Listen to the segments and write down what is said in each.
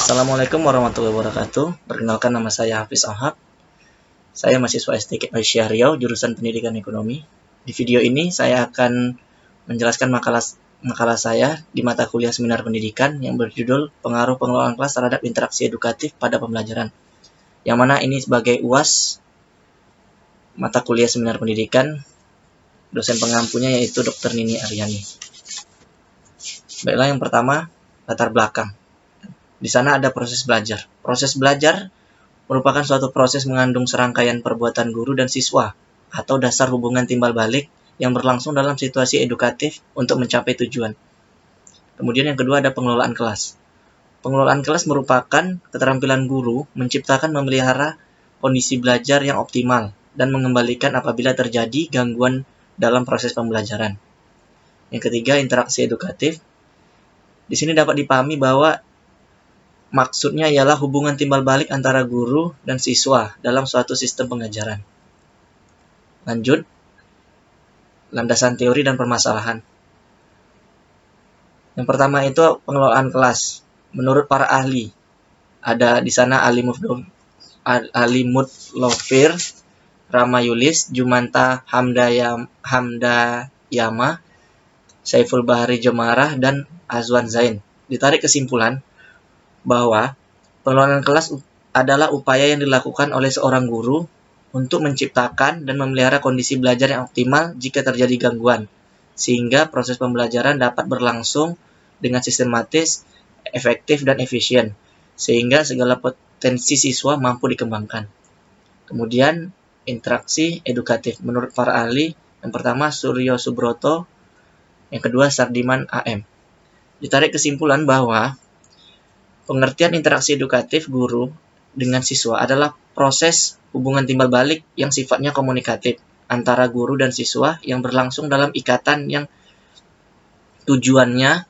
Assalamualaikum warahmatullahi wabarakatuh. Perkenalkan, nama saya Hafiz Ahab. Saya mahasiswa STK Aisyah Riau, jurusan Pendidikan Ekonomi. Di video ini saya akan menjelaskan makalah saya di mata kuliah Seminar Pendidikan yang berjudul Pengaruh Pengelolaan Kelas Terhadap Interaksi Edukatif pada Pembelajaran. Yang mana ini sebagai UAS mata kuliah Seminar Pendidikan, dosen pengampunya yaitu Dr. Nini Aryani. Baiklah, yang pertama, latar belakang. Di sana ada proses belajar. Proses belajar merupakan suatu proses mengandung serangkaian perbuatan guru dan siswa atau dasar hubungan timbal balik yang berlangsung dalam situasi edukatif untuk mencapai tujuan. Kemudian yang kedua ada pengelolaan kelas. Pengelolaan kelas merupakan keterampilan guru menciptakan memelihara kondisi belajar yang optimal dan mengembalikan apabila terjadi gangguan dalam proses pembelajaran. Yang ketiga, interaksi edukatif. Di sini dapat dipahami bahwa maksudnya ialah hubungan timbal balik antara guru dan siswa dalam suatu sistem pengajaran. Lanjut, landasan teori dan permasalahan. Yang pertama itu pengelolaan kelas. Menurut para ahli, ada di sana Ali Mutlovir, Rama Yulis, Jumanta Hamdayama, Saiful Bahari Jemarah, dan Azwan Zain. Ditarik kesimpulan bahwa pengelolaan kelas adalah upaya yang dilakukan oleh seorang guru untuk menciptakan dan memelihara kondisi belajar yang optimal jika terjadi gangguan, sehingga proses pembelajaran dapat berlangsung dengan sistematis, efektif, dan efisien, sehingga segala potensi siswa mampu dikembangkan. Kemudian, interaksi edukatif. Menurut para ahli, yang pertama Suryo Subroto, yang kedua Sardiman AM. Ditarik kesimpulan bahwa pengertian interaksi edukatif guru dengan siswa adalah proses hubungan timbal balik yang sifatnya komunikatif antara guru dan siswa yang berlangsung dalam ikatan yang tujuannya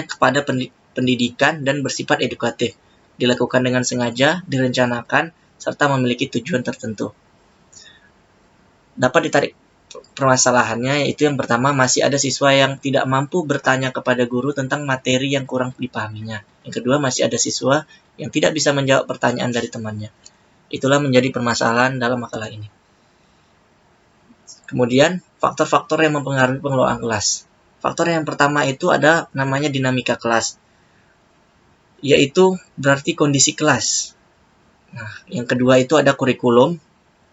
kepada pendidikan dan bersifat edukatif, dilakukan dengan sengaja, direncanakan, serta memiliki tujuan tertentu. Dapat ditarik permasalahannya, yaitu yang pertama, masih ada siswa yang tidak mampu bertanya kepada guru tentang materi yang kurang dipahaminya. Yang kedua, masih ada siswa yang tidak bisa menjawab pertanyaan dari temannya. Itulah menjadi permasalahan dalam makalah ini. Kemudian, faktor-faktor yang mempengaruhi pengelolaan kelas. Faktor yang pertama itu ada namanya dinamika kelas, yaitu berarti kondisi kelas. Nah, yang kedua itu ada kurikulum.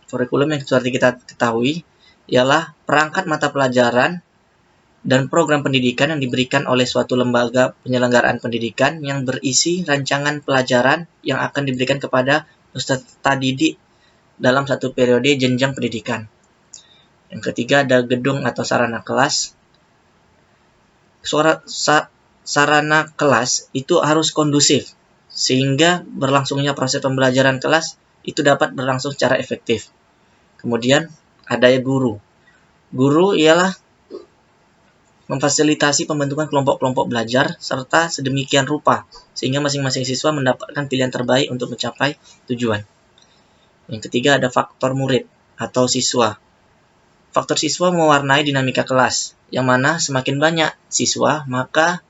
Kurikulum yang seperti kita ketahui ialah perangkat mata pelajaran dan program pendidikan yang diberikan oleh suatu lembaga penyelenggaraan pendidikan yang berisi rancangan pelajaran yang akan diberikan kepada peserta didik dalam satu periode jenjang pendidikan. Yang ketiga ada gedung atau sarana kelas. Sarana kelas itu harus kondusif sehingga berlangsungnya proses pembelajaran kelas itu dapat berlangsung secara efektif. Kemudian ada guru. Guru ialah memfasilitasi pembentukan kelompok-kelompok belajar serta sedemikian rupa sehingga masing-masing siswa mendapatkan pilihan terbaik untuk mencapai tujuan. Yang ketiga ada faktor murid atau siswa. Faktor siswa mewarnai dinamika kelas, yang mana semakin banyak siswa maka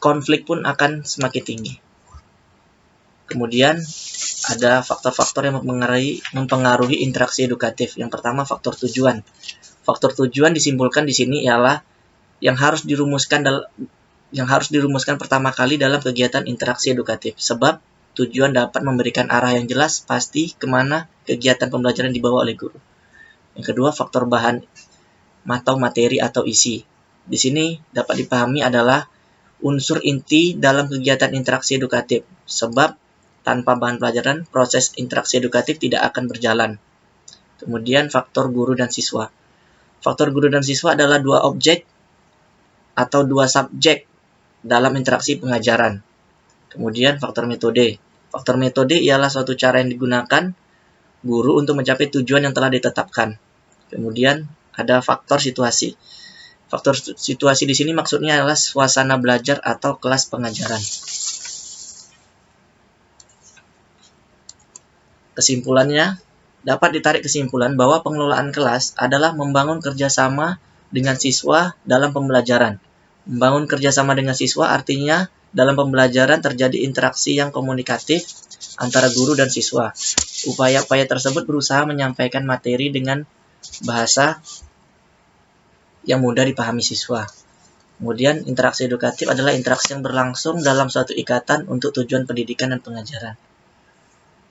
konflik pun akan semakin tinggi. Kemudian ada faktor-faktor yang mempengaruhi interaksi edukatif. Yang pertama, faktor tujuan. Faktor tujuan disimpulkan di sini ialah yang harus dirumuskan pertama kali dalam kegiatan interaksi edukatif. Sebab tujuan dapat memberikan arah yang jelas pasti kemana kegiatan pembelajaran dibawa oleh guru. Yang kedua, faktor bahan atau materi atau isi. Di sini dapat dipahami adalah unsur inti dalam kegiatan interaksi edukatif. Sebab tanpa bahan pelajaran, proses interaksi edukatif tidak akan berjalan. Kemudian faktor guru dan siswa. Faktor guru dan siswa adalah dua objek atau dua subjek dalam interaksi pengajaran. Kemudian faktor metode. Faktor metode ialah suatu cara yang digunakan guru untuk mencapai tujuan yang telah ditetapkan. Kemudian ada faktor situasi. Faktor situasi di sini maksudnya adalah suasana belajar atau kelas pengajaran. Kesimpulannya, dapat ditarik kesimpulan bahwa pengelolaan kelas adalah membangun kerjasama dengan siswa dalam pembelajaran, Membangun kerjasama dengan siswa artinya dalam pembelajaran terjadi interaksi yang komunikatif antara guru dan siswa. Upaya-upaya tersebut berusaha menyampaikan materi dengan bahasa yang mudah dipahami siswa. Kemudian interaksi edukatif adalah interaksi yang berlangsung dalam suatu ikatan untuk tujuan pendidikan dan pengajaran.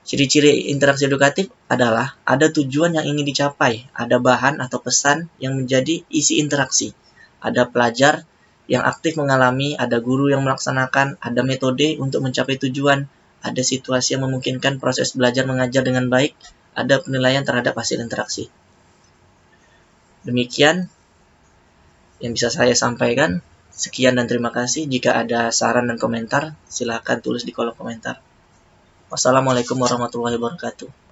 Ciri-ciri interaksi edukatif adalah ada tujuan yang ingin dicapai, ada bahan atau pesan yang menjadi isi interaksi, ada pelajar yang aktif mengalami, ada guru yang melaksanakan, ada metode untuk mencapai tujuan, ada situasi yang memungkinkan proses belajar mengajar dengan baik, ada penilaian terhadap hasil interaksi. Demikian yang bisa saya sampaikan. Sekian dan terima kasih. Jika ada saran dan komentar, silakan tulis di kolom komentar. Wassalamualaikum warahmatullahi wabarakatuh.